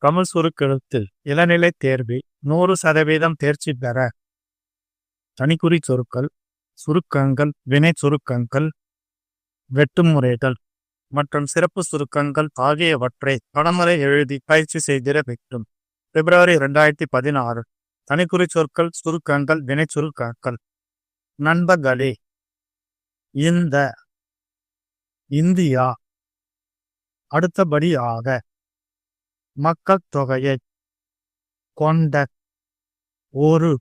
தமிழ் சுருக்கெழுத்தில் இளநிலை தேர்வில் 100% தேர்ச்சி பெற தனிக்குறி சொற்கள், சுருக்கங்கள், வினை சுருக்கங்கள், வெட்டுமுறைகள் மற்றும் சிறப்பு சுருக்கங்கள் ஆகியவற்றை பலமுறை எழுதி பயிற்சி செய்திட வேண்டும். பிப்ரவரி 2016. தனிக்குறி சொற்கள், சுருக்கங்கள், வினை சுருக்கங்கள். நண்பர்களே, இந்த, இந்தியா, அடுத்தபடியாக, மக்கள் தொகையை கொண்ட ஒரு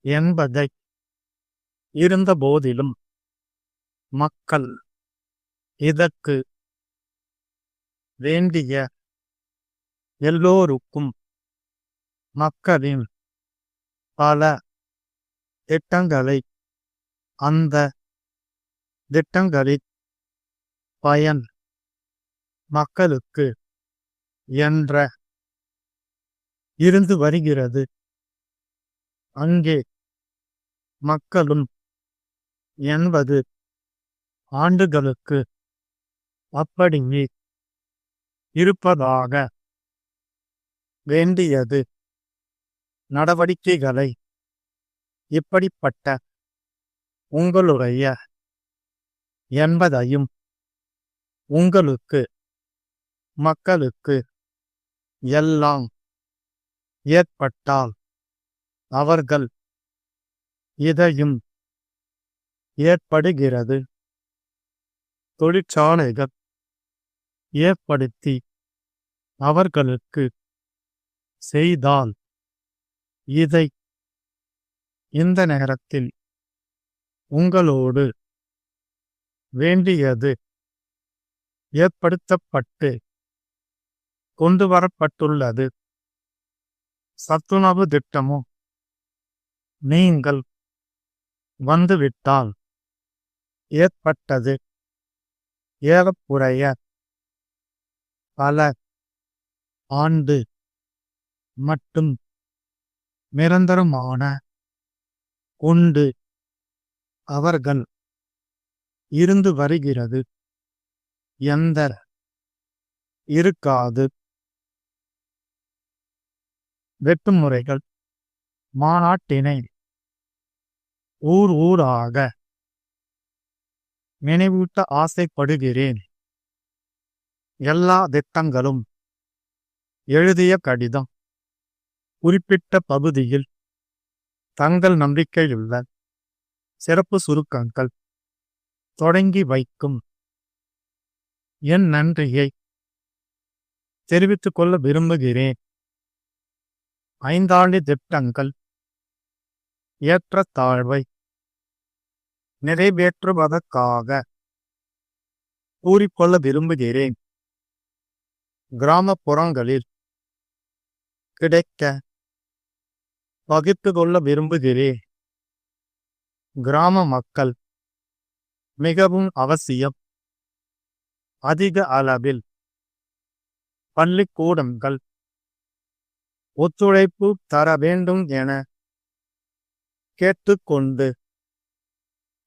என்பதை இருந்த போதிலும் மக்கள் இதற்கு வேண்டிய எல்லோருக்கும் மக்களின் பல திட்டங்களை அந்த திட்டங்களின் பயன் மக்களுக்கு என்ற இருந்து வருகிறது. அங்கே மக்களும் என்பது ஆண்டுகளுக்கு அப்படியே இருப்பதாக வேண்டியது நடவடிக்கைகளை இப்படிப்பட்ட உங்களுடைய என்பதையும் உங்களுக்கு மக்களுக்கு எல்லாம் ஏற்பட்டால் அவர்கள் இதையும் ஏற்படுகிறது. தொழிற்சாலைகள் ஏற்படுத்தி அவர்களுக்கு செய்தால் இதை இந்த நேரத்தில் உங்களோடு வேண்டியது ஏற்படுத்தப்பட்டு கொண்டு வரப்பட்டுள்ளது. சத்துணவு திட்டமும் நீங்கள் வந்துவிட்டால் ஏற்பட்டது. ஏறக்குறைய பல ஆண்டு மற்றும் நிரந்தரமான கொண்டு அவர்கள் இருந்து வருகிறது. எந்த இருக்காது. வெட்டுமுறைகள் மாநாட்டினை ஊராக நினைவூட்ட ஆசைப்படுகிறேன். எல்லா திட்டங்களும் எழுதிய கடிதம் குறிப்பிட்ட பகுதியில் தங்கள் நம்பிக்கையுள்ள சிறப்பு சுருக்கங்கள் தொடங்கி வைக்கும் என் நன்றியை தெரிவித்துக் கொள்ள விரும்புகிறேன். 5 ஆண்டு திட்டங்கள் ஏற்றத்தாழ்வை நிறைவேற்றுவதற்காக கூறிக்கொள்ள விரும்புகிறேன். கிராமப்புறங்களில் கிடைக்க பகிர்ந்து கொள்ள விரும்புகிறேன். கிராம மக்கள் மிகவும் அவசியம். அதிக அளவில் பள்ளிக்கூடங்கள் ஒத்துழைப்பு தர வேண்டும் என கேட்டுக்கொண்டு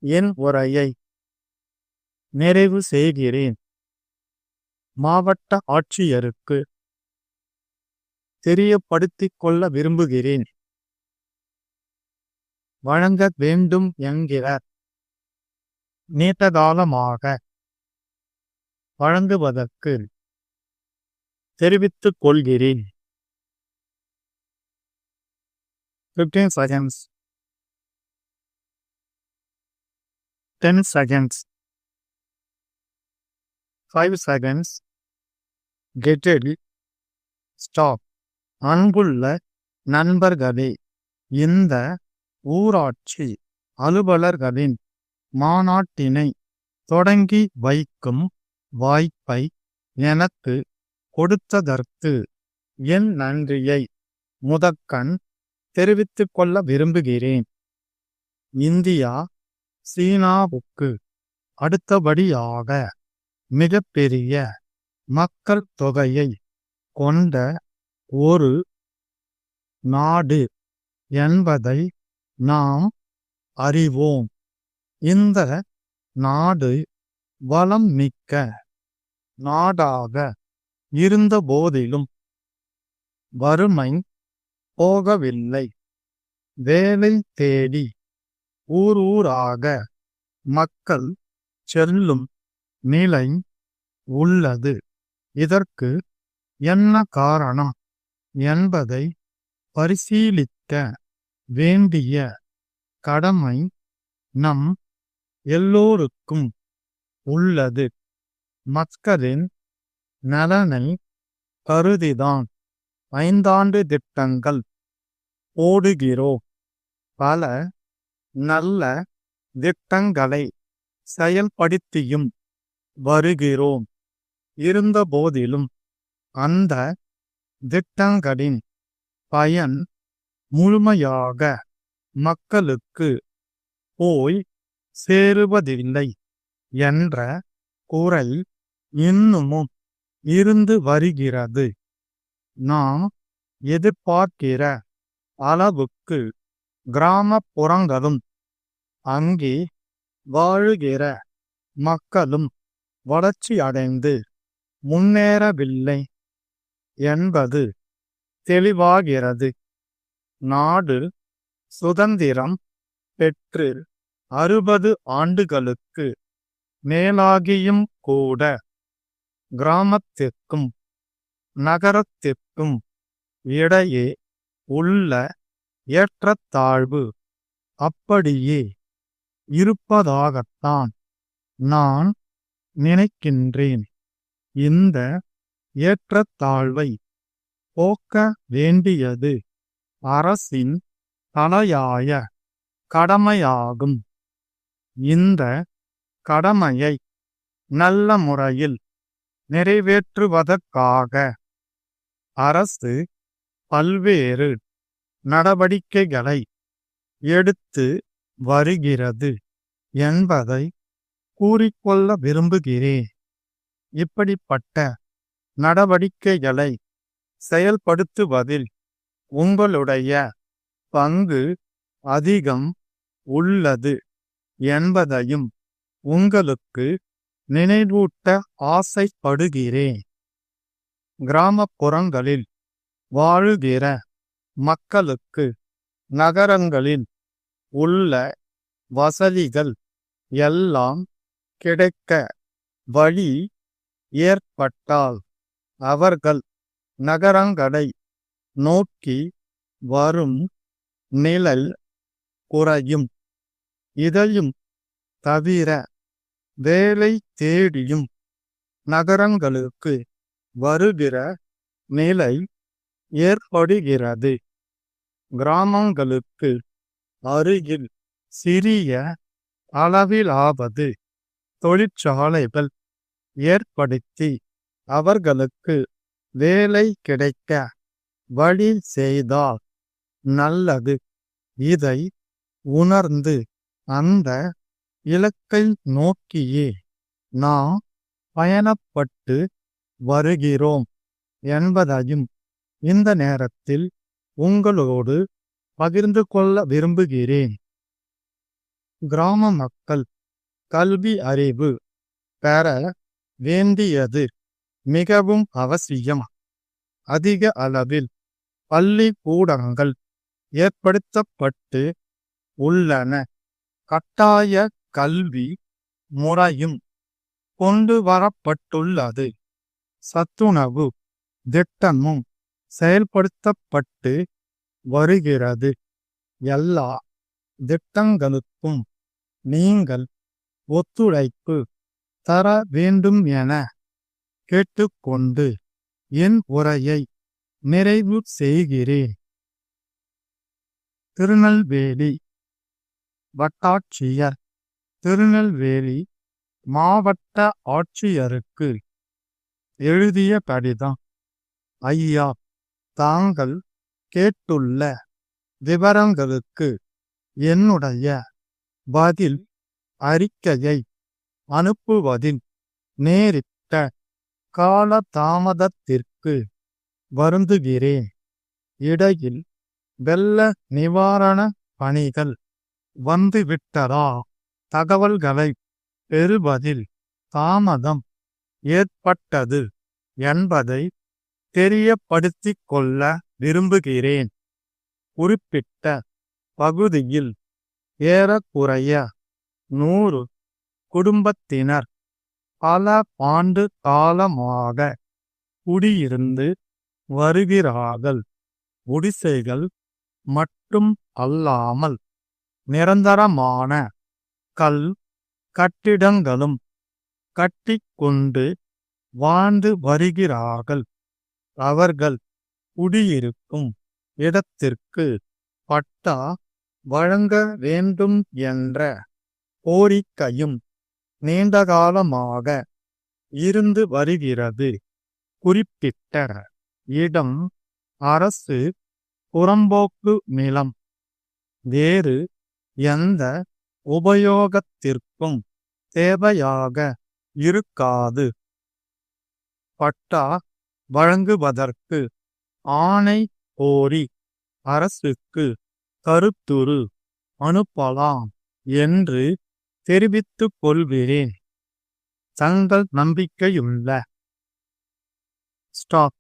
என் உரையை நிறைவு செய்கிறேன். மாவட்ட ஆட்சியருக்கு தெரியப்படுத்திக் கொள்ள விரும்புகிறேன். வழங்க வேண்டும் என்கிற நீண்டகாலமாக வழங்குவதற்கு தெரிவித்துக் கொள்கிறேன். 15 seconds. 10 seconds. 5 seconds. Get it. Stop. அன்புள்ள நண்பர்களே, இந்த ஊராட்சி அலுவலர்களின் மாநாட்டினை தொடங்கி வைக்கும் வாய்ப்பை எனக்கு கொடுத்ததற்கு என் நன்றியை முதற்கண் தெரிவித்துக் கொள்ள விரும்புகிறேன். இந்தியா சீனாவுக்கு அடுத்தபடியாக மிகப்பெரிய மக்கள் தொகையை கொண்ட ஒரு நாடு என்பதை நாம் அறிவோம். இந்த நாடு வளம் மிக்க நாடாக இருந்த போதிலும் வறுமை போகவில்லை. வேலை தேடி ஊர் ஊராக மக்கள் செல்லும் நிலை உள்ளது. இதற்கு என்ன காரணம் என்பதை பரிசீலிக்க வேண்டிய கடமை நம் எல்லோருக்கும் உள்ளது. மக்களின் நலனை கருதிதான் 5 திட்டங்கள் போடுகிறோம். பல நல்ல திட்டங்களை செயல்படுத்தியும் வருகிறோம். இருந்தபோதிலும் அந்த திட்டங்களின் பயன் முழுமையாக மக்களுக்கு போய் சேருவதில்லை என்ற குறை இன்னமும் இருந்து வருகிறது. நாம் எதிர்பார்க்கிற அளவுக்கு கிராமப்புறங்களும் அங்கே வாழுகிற மக்களும் வளர்ச்சி அடைந்து முன்னேறவில்லை என்பது தெளிவாகிறது. நாடு சுதந்திரம் பெற்று 60 ஆண்டுகளுக்கு மேலாகியும் கூட கிராமத்திற்கும் நகரத்திற்கும் இடையே உள்ள ஏற்றத்தாழ்வு அப்படியே இருப்பதாகத்தான் நான் நினைக்கின்றேன். இந்த ஏற்றத்தாழ்வை போக்க வேண்டியது அரசின் தலையாய கடமையாகும். இந்த கடமையை நல்ல முறையில் நிறைவேற்றுவதற்காக அரசு பல்வேறு நடவடிக்கைகளை எடுத்து வருகிறது என்பதை கூறிக்கொள்ள விரும்புகிறேன். இப்படிப்பட்ட நடவடிக்கைகளை செயல்படுத்துவதில் உங்களுடைய பங்கு அதிகம் உள்ளது என்பதையும் உங்களுக்கு நினைவூட்ட ஆசைப்படுகிறேன். கிராமப்புறங்களில் வாழுகிற மக்களுக்கு நகரங்களில் உள்ள வசதிகள் எல்லாம் கிடைக்க வழி ஏற்பட்டால் அவர்கள் நகரங்களை நோக்கி வரும் நிலை குறையும். இதையும் தவிர வேலை தேடியும் நகரங்களுக்கு வருகிற நிலை ஏற்படுகிறது. கிராமங்களுக்கு அருகில் சிறிய அளவிலாவது தொழிற்சாலைகள் ஏற்படுத்தி அவர்களுக்கு வேலை கிடைக்க வழி செய்தால் நல்லது. இதை உணர்ந்து அந்த இலக்கை நோக்கியே நாம் பயணப்பட்டு வருகிறோம் என்பதையும் இந்த நேரத்தில் உங்களோடு பகிர்ந்து கொள்ள விரும்புகிறேன். கிராம மக்கள் கல்வி அறிவு பெற வேண்டியது மிகவும் அவசியம். அதிக அளவில் பள்ளிக்கூடங்கள் ஏற்படுத்தப்பட்டு உள்ளன. கட்டாய கல்வி முறையும் கொண்டு வரப்பட்டுள்ளது. சத்துணவு திட்டமும் செயல்படுத்தப்பட்டு வருகிறது. எல்லா திட்டங்களுக்கும் நீங்கள் ஒத்துழைப்பு தர வேண்டும் என கேட்டுக்கொண்டு என் உரையை நிறைவு செய்கிறேன். திருநெல்வேலி வட்டாட்சியர் திருநெல்வேலி மாவட்ட ஆட்சியருக்கு எழுதிய கடிதம். ஐயா, தாங்கள் கேட்டுள்ள விவரங்களுக்கு என்னுடைய பதில் அறிக்கையை அனுப்புவதில் நேரிட்ட காலதாமதத்திற்கு வருந்துகிறேன். இடையில் வெள்ள நிவாரண பணிகள் வந்துவிட்டதா தகவல்களை பெறுவதில் தாமதம் ஏற்பட்டது என்பதை தெரியப்படுத்திக் கொள்ள விரும்புகிறேன். குறிப்பிட்ட பகுதியில் ஏறக்குறைய 100 குடும்பத்தினர் பல ஆண்டு காலமாக குடியிருந்து வருகிறார்கள். குடிசைகள் மட்டும் அல்லாமல் நிரந்தரமான கல் கட்டிடங்களும் கட்டிக்கொண்டு வாழ்ந்து வருகிறார்கள். அவர்கள் குடியிருக்கும் இடத்திற்கு பட்டா வழங்க வேண்டும் என்ற கோரிக்கையும் நீண்டகாலமாக இருந்து வருகிறது. குறிப்பிட்ட இடம் அரசு புறம்போக்கு நிலம் வேறு எந்த உபயோகத்திற்கும் தேவையாக இருக்காது. பட்டா வழங்குவதற்கு ஆணை கோரி அரசுக்கு கருத்துரு அனுப்பலாம் என்று தெரிவித்துக் கொள்கிறேன். தங்கள் நம்பிக்கையுள்ள ஸ்டாக்